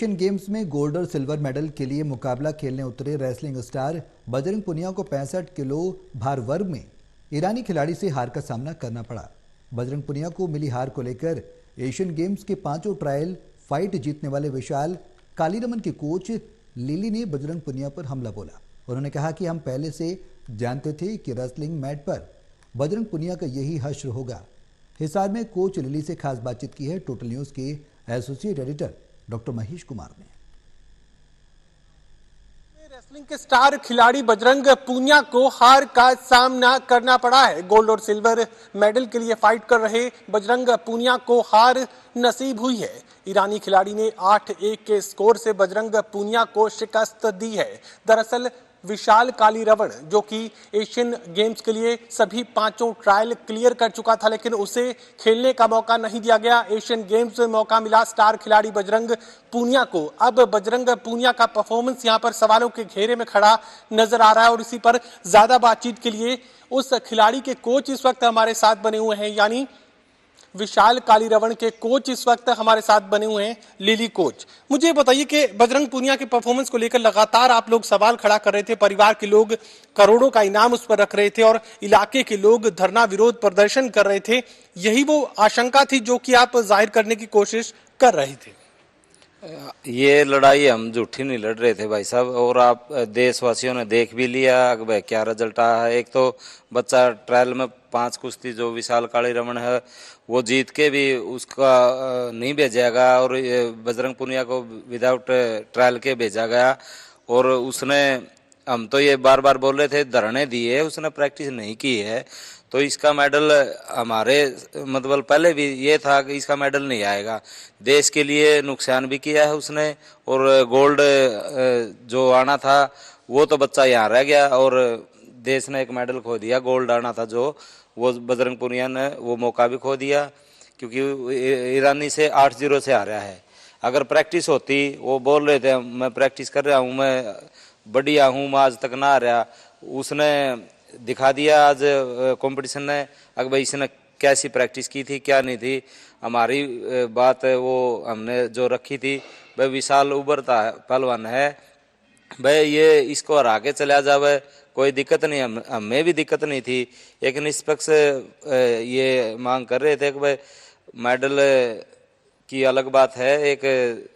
Asian games में gold और silver medal के लिए मुकाबला खेलने उतरे रेसलिंग स्टार बजरंग पुनिया को 65 किलो भार वर्ग में ईरानी खिलाड़ी से हार का सामना करना पड़ा। बजरंग पुनिया को मिली हार को लेकर एशियन गेम्स के 5 ट्रायल फाइट जीतने वाले विशाल कालीरमन के कोच लिली ने बजरंग पुनिया पर हमला बोला। उन्होंने कहा कि हम पहले से जानते थे कि रेसलिंग मैट पर बजरंग पुनिया का यही हश्र होगा। हिसार में कोच लिली से खास बातचीत की है टोटल न्यूज के associate editor doctor Mahesh Kumar ने। रेसलिंग के स्टार खिलाड़ी बजरंग पुनिया को हार का सामना करना पड़ा है। गोल्ड और सिल्वर मेडल के लिए फाइट कर रहे बजरंग पुनिया को हार नसीब हुई है। ईरानी खिलाड़ी ने 8-1 के स्कोर से बजरंग पुनिया को शिकस्त दी है। दरअसल विशाल कालीरमन जो कि एशियन गेम्स के लिए सभी 5 ट्रायल क्लियर कर चुका था, लेकिन उसे खेलने का मौका नहीं दिया गया। एशियन गेम्स में मौका मिला स्टार खिलाड़ी बजरंग पुनिया को। अब बजरंग पुनिया का परफॉर्मेंस यहां पर सवालों के घेरे में खड़ा नजर आ रहा है और इसी पर ज्यादा बातचीत के लिए उस खिलाड़ी के कोच इस वक्त हमारे साथ बने हुए हैं, यानी विशाल कालीरमन के कोच इस वक्त हमारे साथ बने हुए हैं, लिली कोच। मुझे बताइए कि बजरंग पुनिया के परफॉर्मेंस को लेकर लगातार आप लोग सवाल खड़ा कर रहे थे, परिवार के लोग करोड़ों का इनाम उस पर रख रहे थे और इलाके के लोग धरना विरोध प्रदर्शन कर रहे थे। यही वो आशंका थी जो कि आप जाहिर करने की कोशिश कर रहे थे। ये लड़ाई हम झूठी नहीं लड़ रहे थे भाई साहब, और आप देशवासियों ने देख भी लिया कि भाई क्या रिजल्ट आया है। एक तो बच्चा ट्रायल में 5 कुश्ती जो विशाल कालीरमन है वो जीत के भी उसका नहीं भेजा गया और बजरंग पुनिया को विदाउट ट्रायल के भेजा गया। और उसने, हम तो ये बार बार बोल रहे थे, धरने दिए, उसने प्रैक्टिस नहीं की है तो इसका मेडल हमारे मतलब पहले भी ये था कि इसका मेडल नहीं आएगा। देश के लिए नुकसान भी किया है उसने और गोल्ड जो आना था वो तो बच्चा यहाँ रह गया और देश ने एक मेडल खो दिया। गोल्ड आना था जो, वो बजरंग पुनिया ने वो मौका भी खो दिया क्योंकि ईरानी से 8-0 से हारा है। अगर प्रैक्टिस होती, वो बोल रहे थे मैं प्रैक्टिस कर रहा हूँ, मैं बढ़िया हूँ, मैं आज तक ना हारा, उसने दिखा दिया आज कंपटीशन ने। अगर भाई इसने कैसी प्रैक्टिस की थी क्या नहीं थी। हमारी बात वो हमने जो रखी थी, भाई विशाल उभरता पहलवान है, भाई ये इसको हरा के चला जावे कोई दिक्कत नहीं, हमें भी दिक्कत नहीं थी। एक निष्पक्ष ये मांग कर रहे थे कि भाई मेडल की अलग बात है, एक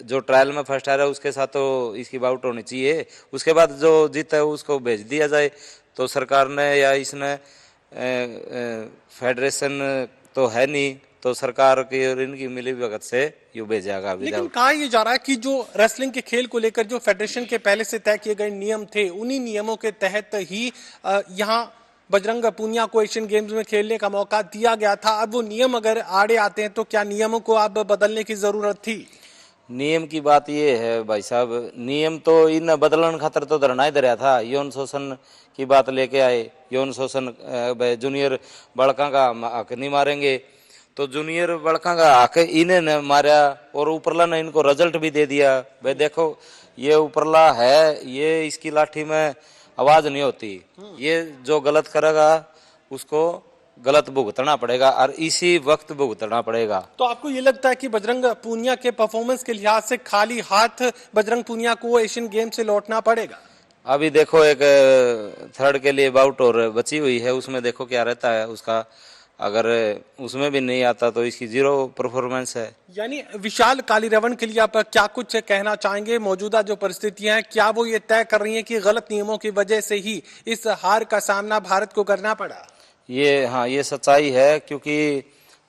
जो ट्रायल में फर्स्ट आ रहा है उसके साथ तो इसकी बाउट होनी चाहिए, उसके बाद जो जीता है उसको भेज दिया जाए। तो सरकार ने या इसने फेडरेशन तो है नहीं, तो सरकार की और इनकी मिली भगत से यू भेजागा। लेकिन कहा यह जा रहा है कि जो रेसलिंग के खेल को लेकर जो फेडरेशन के पहले से तय किए गए नियम थे, उन्हीं नियमों के तहत ही यहाँ बजरंग पुनिया को एशियन गेम्स में खेलने का मौका दिया गया था। अब वो नियम अगर आड़े आते हैं तो क्या नियमों को अब बदलने की जरूरत थी? नियम की बात ये है भाई साहब, नियम तो इन बदलन खातर तो धरना ही धरा था। यौन शोषण की बात लेके आए, यौन शोषण जूनियर बड़का का हक नहीं मारेंगे, तो जूनियर बड़का का हक इन्हें मारा और ऊपरला ने इनको रिजल्ट भी दे दिया। भाई देखो ये ऊपरला है, ये इसकी लाठी में आवाज नहीं होती, ये जो गलत करेगा उसको गलत भुगतना पड़ेगा और इसी वक्त भुगतना पड़ेगा। तो आपको ये लगता है कि बजरंग पुनिया के परफॉर्मेंस के लिहाज से खाली हाथ बजरंग पुनिया को एशियन गेम से लौटना पड़ेगा? अभी देखो एक थर्ड के लिए बाउट और बची हुई है, उसमें देखो क्या रहता है उसका। अगर उसमें भी नहीं आता तो इसकी 0 परफॉर्मेंस है। यानी विशाल कालीरमन के लिए आप क्या कुछ कहना चाहेंगे? मौजूदा जो परिस्थितियां हैं, क्या वो ये तय कर रही हैं कि गलत नियमों की वजह से ही इस हार का सामना भारत को करना पड़ा? ये हाँ, ये सच्चाई है, क्योंकि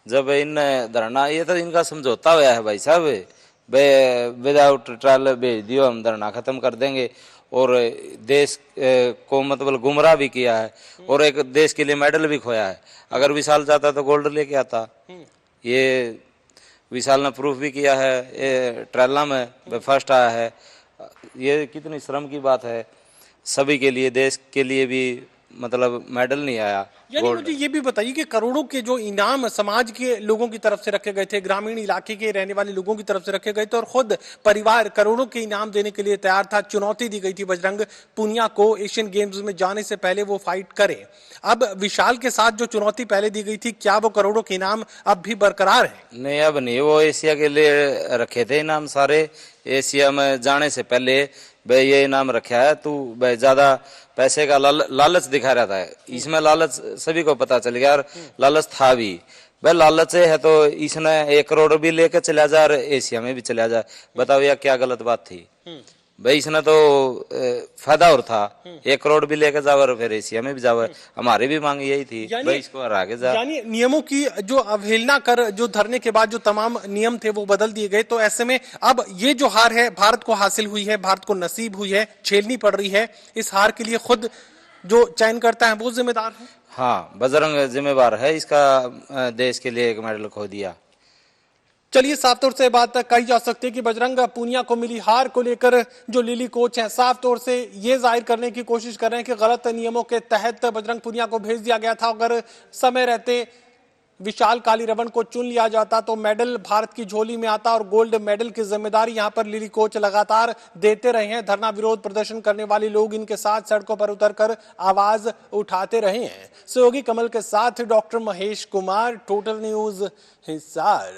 जब इन धरना, ये तो इनका समझौता हुआ है भाई साहब, विदाउट ट्रायल भेज दियो, हम धरना खत्म कर देंगे। और देश को मतलब गुमराह भी किया है और एक देश के लिए मेडल भी खोया है। अगर विशाल चाहता तो गोल्ड लेके आता। ये विशाल ने प्रूफ भी किया है, ये ट्रायला में फर्स्ट आया है। ये कितनी शर्म की बात है सभी के लिए, देश के लिए भी मतलब मेडल नहीं आया। यानी मुझे ये भी बताइए कि करोड़ों के जो इनाम समाज के लोगों की तरफ से रखे गए थे, ग्रामीण इलाके के रहने वाले लोगों की तरफ से रखे गए थे और खुद परिवार करोड़ों के इनाम देने के लिए तैयार था। चुनौती दी गई थी बजरंग पुनिया को एशियन गेम्स में जाने से पहले वो फाइट करे। अब विशाल के साथ जो चुनौती पहले दी गई थी, क्या वो करोड़ों के इनाम अब भी बरकरार है? नहीं, अब नहीं। वो एशिया के लिए रखे थे इनाम सारे, एशिया में जाने से पहले भाई ये इनाम रखा है, तू भाई ज्यादा पैसे का लालच दिखा रहा था। इसमें लालच सभी को पता चल गया और लालच था भी। भाई लालच है तो इसने 1 करोड़ भी लेके चला जा और एशिया में भी चला जा। बताओ यार क्या गलत बात थी भाई। इसने तो फायदा और था, 1 करोड़ भी लेके जाओ और फिर एशिया में भी जाओ। हमारी भी मांग यही थी भाई इसको और आगे जा। यानी नियमों की जो अवहेलना कर जो धरने के बाद जो तमाम नियम थे वो बदल दिए गए। तो ऐसे में अब ये जो हार है भारत को हासिल हुई है, भारत को नसीब हुई है, झेलनी पड़ रही है। इस हार के लिए खुद जो चयन करता है वो जिम्मेदार है। हाँ, बजरंग जिम्मेवार है इसका, देश के लिए एक मेडल खो दिया। चलिए, साफ तौर से बात कही जा सकती है कि बजरंग पूनिया को मिली हार को लेकर जो लिली कोच हैं साफ तौर से ये जाहिर करने की कोशिश कर रहे हैं कि गलत नियमों के तहत बजरंग पूनिया को भेज दिया गया था। अगर समय रहते विशाल कालीरमण को चुन लिया जाता तो मेडल भारत की झोली में आता और गोल्ड मेडल की जिम्मेदारी यहां पर लिली कोच लगातार देते रहे हैं। धरना विरोध प्रदर्शन करने वाले लोग इनके साथ सड़कों पर उतरकर आवाज उठाते रहे हैं। सहयोगी कमल के साथ doctor Mahesh Kumar, total news, Hisar.